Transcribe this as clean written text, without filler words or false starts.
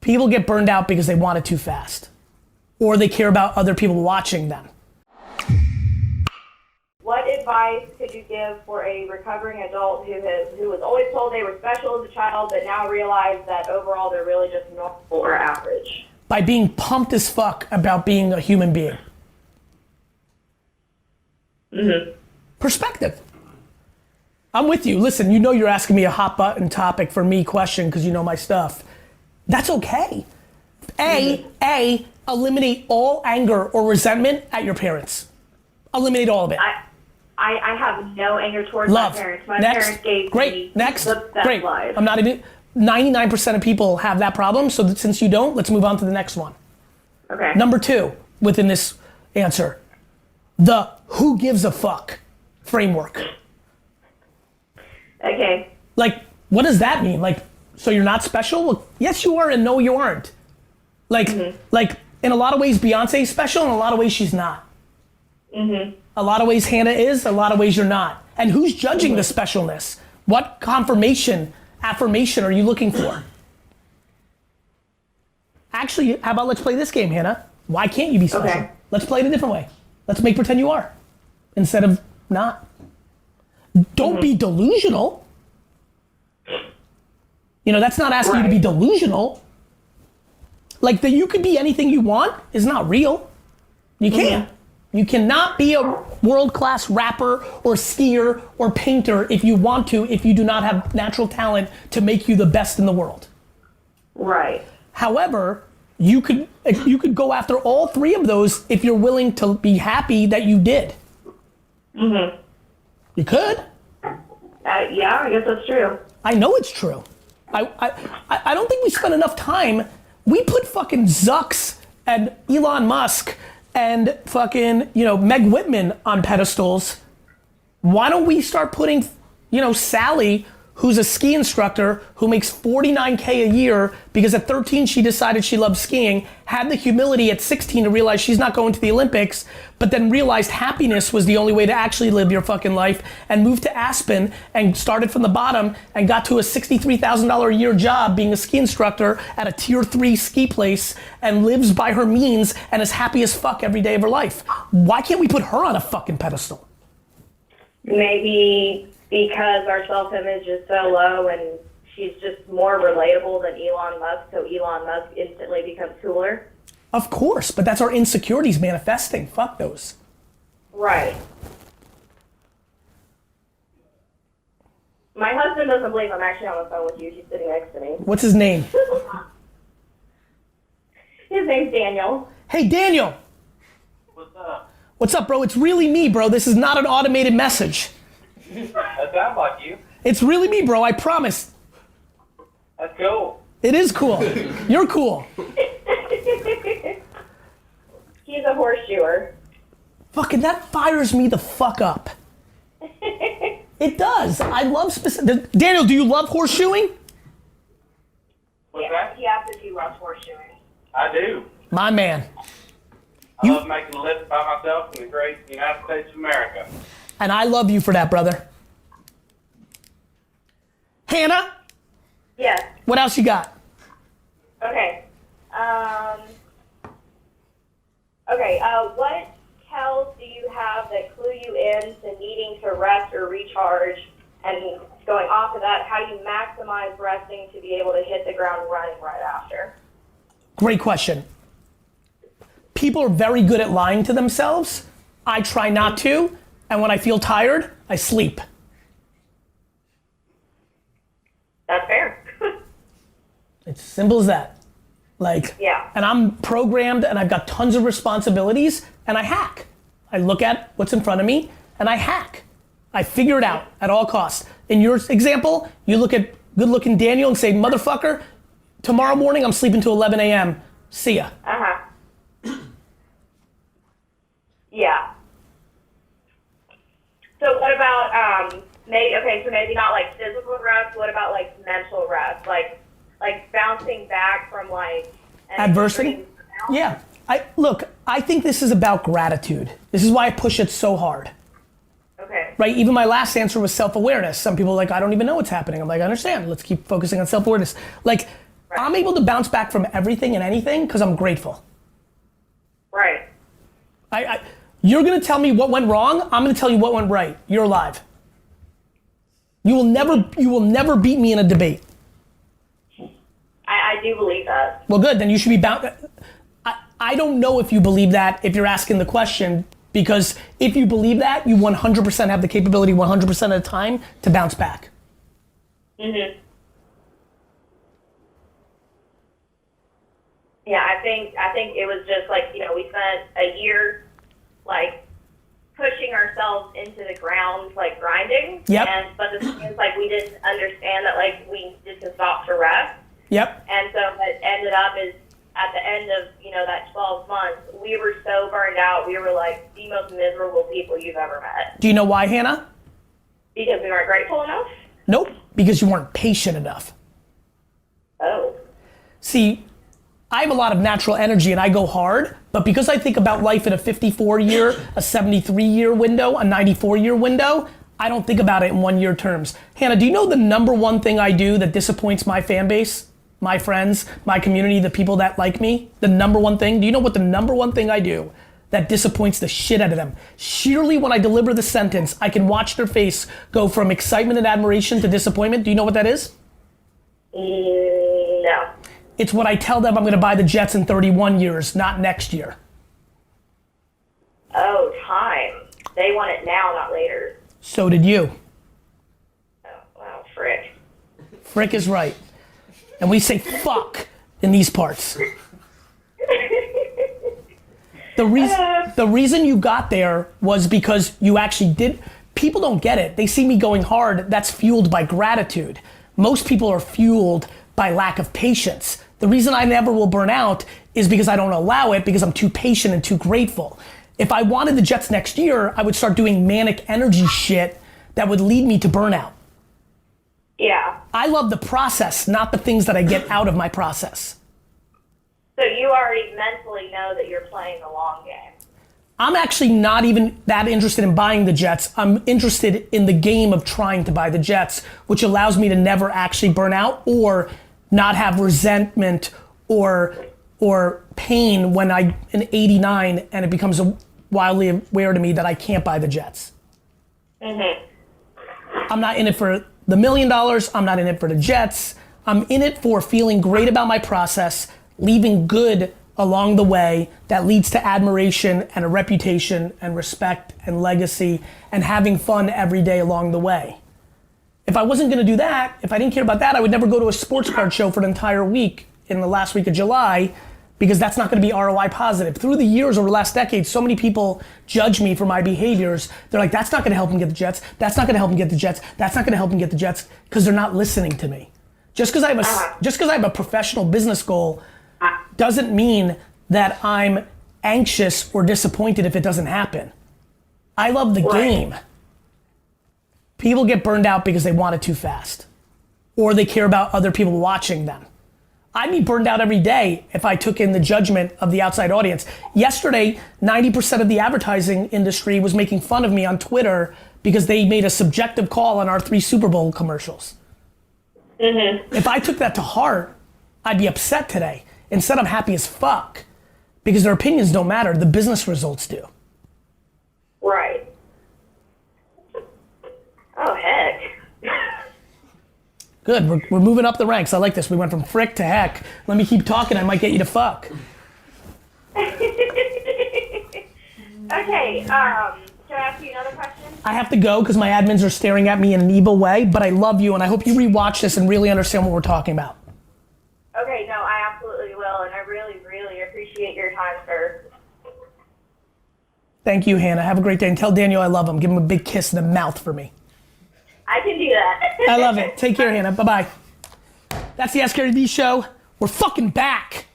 People get burned out because they want it too fast. Or they care about other people watching them. What advice could you give for a recovering adult who was always told they were special as a child, but now realize that overall they're really just normal or average? By being pumped as fuck about being a human being. Mm-hmm. Perspective. I'm with you. Listen, you know you're asking me a hot button topic for me question because you know my stuff. That's okay. Eliminate all anger or resentment at your parents. Eliminate all of it. I have no anger towards Love. my parents. My Next. parents gave Great. me Next. the best Great. life. I'm not even. 99% of people have that problem. So since you don't, let's move on to the next one. Okay. Number 2 within this answer, the who gives a fuck framework. Okay. Like, what does that mean? Like, so you're not special? Well, yes, you are, and no, you aren't. Like, like in a lot of ways, Beyonce's special. In a lot of ways, she's not. A lot of ways, Hannah is. A lot of ways, you're not. And who's judging the specialness? What affirmation are you looking for? Actually, how about let's play this game, Hannah? Why can't you be special? Okay. Let's play it a different way. Let's make pretend you are instead of not. Don't be delusional. You know, that's not asking you to be delusional. Like that you could be anything you want is not real. You can't. You cannot be a world-class rapper or skier or painter if you want to, if you do not have natural talent to make you the best in the world. Right. However, you could go after all 3 of those if you're willing to be happy that you did. You could. Yeah, I guess that's true. I know it's true. I don't think we spend enough time. We put fucking Zucks and Elon Musk and fucking, you know, Meg Whitman on pedestals. Why don't we start putting, you know, Sally, who's a ski instructor who makes $49K a year because at 13 she decided she loved skiing, had the humility at 16 to realize she's not going to the Olympics, but then realized happiness was the only way to actually live your fucking life, and moved to Aspen and started from the bottom and got to a $63,000 a year job being a ski instructor at a tier 3 ski place and lives by her means and is happy as fuck every day of her life. Why can't we put her on a fucking pedestal? Maybe because our self-image is so low and she's just more relatable than Elon Musk, so Elon Musk instantly becomes cooler. Of course, but that's our insecurities manifesting. Fuck those. Right. My husband doesn't believe I'm actually on the phone with you. He's sitting next to me. What's his name? His name's Daniel. Hey, Daniel. What's up? What's up, bro? It's really me, bro. This is not an automated message. That sounds like you. It's really me, bro. I promise. That's cool. It is cool. You're cool. He's a horseshoer. Fucking that fires me the fuck up. It does. I love specific. Daniel, do you love horseshoeing? What's that? He absolutely loves horseshoeing. I do. My man. I love making a living by myself in the great United States of America. And I love you for that, brother. Hannah, Yes. what else you got? Okay. What tells do you have that clue you in to needing to rest or recharge? And going off of that, how do you maximize resting to be able to hit the ground running right after? Great question. People are very good at lying to themselves. I try not to, and when I feel tired, I sleep. That's fair. It's as simple as that. Like, Yeah. and I'm programmed and I've got tons of responsibilities and I hack. I look at what's in front of me and I hack. I figure it out at all costs. In your example, you look at good looking Daniel and say, motherfucker, tomorrow morning I'm sleeping till 11 a.m. See ya. Yeah. So what about maybe not like physical rest, what about like mental rest? Like bouncing back from like an Adversity? extreme Yeah. I think this is about gratitude. This is why I push it so hard. Okay. Right? Even my last answer was self-awareness. Some people are like, I don't even know what's happening. I'm like, I understand. Let's keep focusing on self-awareness. Like, Right. I'm able to bounce back from everything and anything because I'm grateful. Right. You're gonna tell me what went wrong, I'm gonna tell you what went right. You're alive. You will never beat me in a debate. I do believe that. Well, good, then you should be bound. I don't know if you believe that if you're asking the question, because if you believe that, you 100% have the capability 100% of the time to bounce back. Mhm. Yeah, I think it was just like, you know, we spent a year like pushing ourselves into the ground, like grinding. Yep. But the thing is, like, we didn't understand that, like, we needed to stop to rest. Yep. And so what ended up is at the end of, you know, that 12 months, we were so burned out. We were like the most miserable people you've ever met. Do you know why, Hannah? Because we weren't grateful enough? Nope, because you weren't patient enough. Oh. See, I have a lot of natural energy and I go hard, but because I think about life in a 54-year, a 73-year window, a 94-year window, I don't think about it in 1 year terms. Hannah, do you know the number one thing I do that disappoints my fan base, my friends, my community, the people that like me? The number one thing? Do you know what the number one thing I do that disappoints the shit out of them? Surely when I deliver the sentence, I can watch their face go from excitement and admiration to disappointment. Do you know what that is? No. It's what I tell them I'm gonna buy the Jets in 31 years, not next year. Oh, time. They want it now, not later. So did you. Oh, wow, frick. Frick is right. And we say fuck in these parts. The reason you got there was because you actually did. People don't get it. They see me going hard, that's fueled by gratitude. Most people are fueled by lack of patience. The reason I never will burn out is because I don't allow it, because I'm too patient and too grateful. If I wanted the Jets next year, I would start doing manic energy shit that would lead me to burnout. Yeah. I love the process, not the things that I get out of my process. So you already mentally know that you're playing the long game. I'm actually not even that interested in buying the Jets. I'm interested in the game of trying to buy the Jets, which allows me to never actually burn out or not have resentment or pain when I'm 89 and it becomes wildly aware to me that I can't buy the Jets. Mm-hmm. I'm not in it for the $1 million. I'm not in it for the Jets. I'm in it for feeling great about my process, leaving good along the way that leads to admiration and a reputation and respect and legacy and having fun every day along the way. If I wasn't gonna do that, if I didn't care about that, I would never go to a sports card show for an entire week in the last week of July, because that's not gonna be ROI positive. Through the years, over the last decade, so many people judge me for my behaviors. They're like, that's not gonna help him get the Jets. That's not gonna help him get the Jets. That's not gonna help him get the Jets, because they're not listening to me. Just because I have a professional business goal doesn't mean that I'm anxious or disappointed if it doesn't happen. I love the game. People get burned out because they want it too fast, or they care about other people watching them. I'd be burned out every day if I took in the judgment of the outside audience. Yesterday, 90% of the advertising industry was making fun of me on Twitter because they made a subjective call on our 3 Super Bowl commercials. Mm-hmm. If I took that to heart, I'd be upset today. Instead, I'm happy as fuck because their opinions don't matter. The business results do. Right. Oh, heck. Good, we're moving up the ranks. I like this. We went from frick to heck. Let me keep talking, I might get you to fuck. Okay, can I ask you another question? I have to go because my admins are staring at me in an evil way, but I love you and I hope you rewatch this and really understand what we're talking about. Okay, no, I absolutely will, and I really, really appreciate your time, sir. Thank you, Hannah. Have a great day and tell Daniel I love him. Give him a big kiss in the mouth for me. I can do that. I love it. Take care, Hannah. Bye-bye. That's the Ask GaryVee show. We're fucking back.